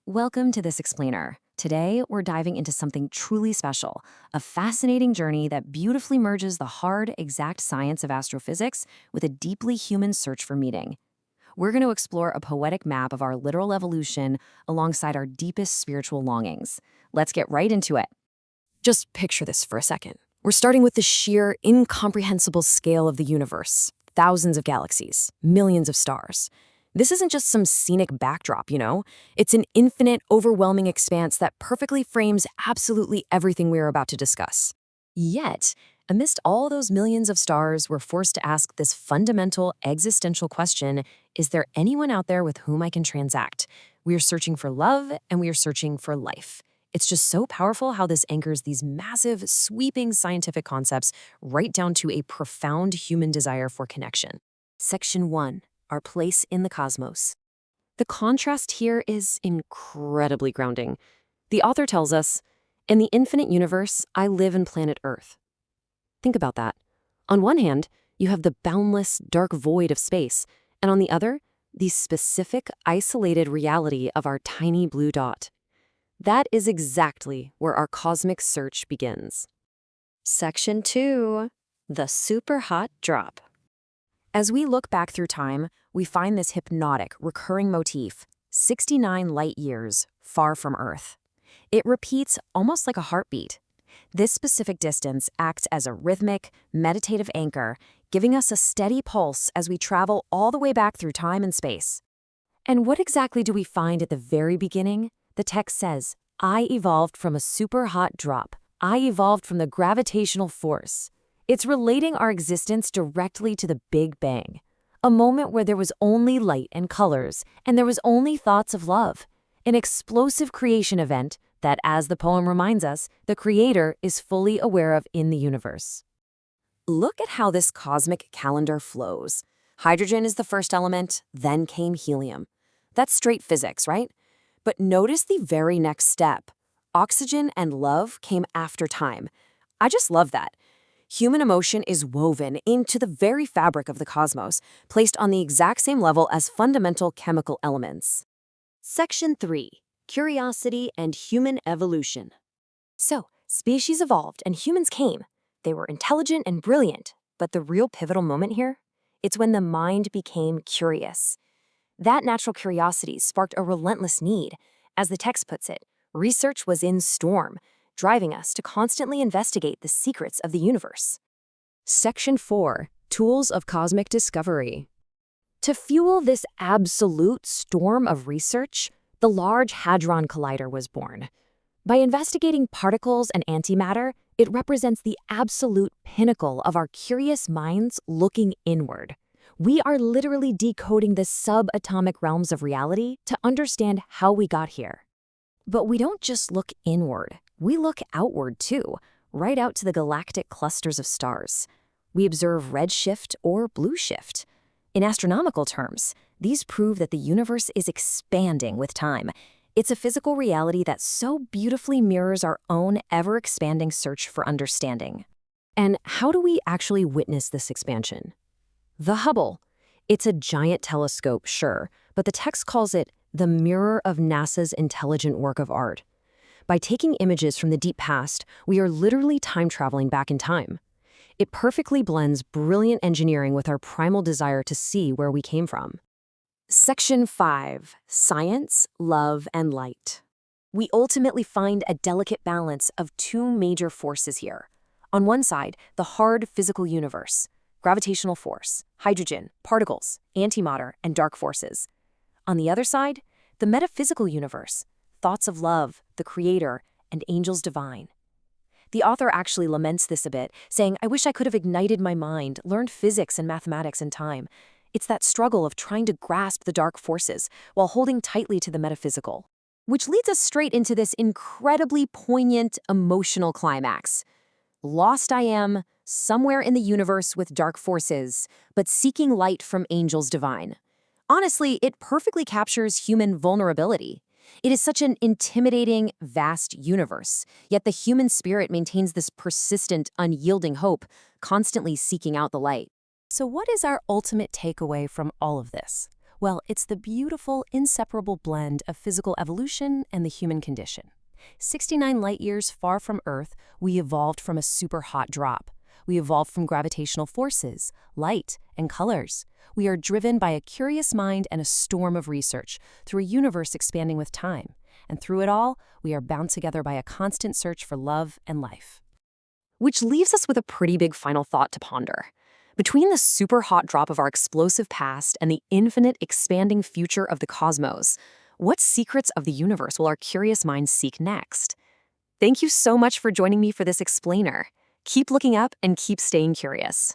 Welcome to This Explainer. Today, we're diving into something truly special, a fascinating journey that beautifully merges the hard, exact science of astrophysics with a deeply human search for meaning. We're going to explore a poetic map of our literal evolution alongside our deepest spiritual longings. Let's get right into it. Just picture this for a second. We're starting with the sheer, incomprehensible scale of the universe. Thousands of galaxies, millions of stars. This isn't just some scenic backdrop. It's an infinite, overwhelming expanse that perfectly frames absolutely everything we are about to discuss. Yet, amidst all those millions of stars, we're forced to ask this fundamental, existential question: is there anyone out there with whom I can transact? We are searching for love, and we are searching for life. It's just so powerful how this anchors these massive, sweeping scientific concepts right down to a profound human desire for connection. Section 1. Our place in the cosmos. The contrast here is incredibly grounding. The author tells us, "In the infinite universe, I live in planet Earth." Think about that. On one hand, you have the boundless, dark void of space, and on the other, the specific, isolated reality of our tiny blue dot. That is exactly where our cosmic search begins. Section 2. The super hot drop. As we look back through time, we find this hypnotic, recurring motif: 69 light years far from Earth. It repeats almost like a heartbeat. This specific distance acts as a rhythmic, meditative anchor, giving us a steady pulse as we travel all the way back through time and space. And what exactly do we find at the very beginning? The text says, "I evolved from a super hot drop. I evolved from the gravitational force." It's relating our existence directly to the Big Bang, a moment where there was only light and colors, and there was only thoughts of love. An explosive creation event that, as the poem reminds us, the Creator is fully aware of in the universe. Look at how this cosmic calendar flows. Hydrogen is the first element, then came helium. That's straight physics, right? But notice the very next step. Oxygen and love came after time. I just love that. Human emotion is woven into the very fabric of the cosmos, placed on the exact same level as fundamental chemical elements. Section 3. Curiosity and Human Evolution. So, species evolved and humans came. They were intelligent and brilliant, but the real pivotal moment here? It's when the mind became curious. That natural curiosity sparked a relentless need. As the text puts it, research was in storm, driving us to constantly investigate the secrets of the universe. Section 4. Tools of Cosmic Discovery. To fuel this absolute storm of research, the Large Hadron Collider was born. By investigating particles and antimatter, it represents the absolute pinnacle of our curious minds looking inward. We are literally decoding the subatomic realms of reality to understand how we got here. But we don't just look inward. We look outward too, right out to the galactic clusters of stars. We observe redshift or blue shift. In astronomical terms, these prove that the universe is expanding with time. It's a physical reality that so beautifully mirrors our own ever-expanding search for understanding. And how do we actually witness this expansion? The Hubble. It's a giant telescope, sure, but the text calls it the mirror of NASA's intelligent work of art. By taking images from the deep past, we are literally time-traveling back in time. It perfectly blends brilliant engineering with our primal desire to see where we came from. Section 5. Science, Love, and Light. We ultimately find a delicate balance of two major forces here. On one side, the hard physical universe, gravitational force, hydrogen, particles, antimatter, and dark forces. On the other side, the metaphysical universe, thoughts of love, the Creator, and angels divine. The author actually laments this a bit, saying, "I wish I could have ignited my mind, learned physics and mathematics in time." It's that struggle of trying to grasp the dark forces while holding tightly to the metaphysical. Which leads us straight into this incredibly poignant, emotional climax. Lost I am, somewhere in the universe with dark forces, but seeking light from angels divine. Honestly, it perfectly captures human vulnerability. It is such an intimidating, vast universe, yet the human spirit maintains this persistent, unyielding hope, constantly seeking out the light. So what is our ultimate takeaway from all of this? Well, it's the beautiful, inseparable blend of physical evolution and the human condition. 69 light years far from Earth, we evolved from a super hot drop. We evolved from gravitational forces, light, and colors. We are driven by a curious mind and a storm of research through a universe expanding with time. And through it all, we are bound together by a constant search for love and life. Which leaves us with a pretty big final thought to ponder. Between the super hot drop of our explosive past and the infinite expanding future of the cosmos, what secrets of the universe will our curious minds seek next? Thank you so much for joining me for this explainer. Keep looking up and keep staying curious.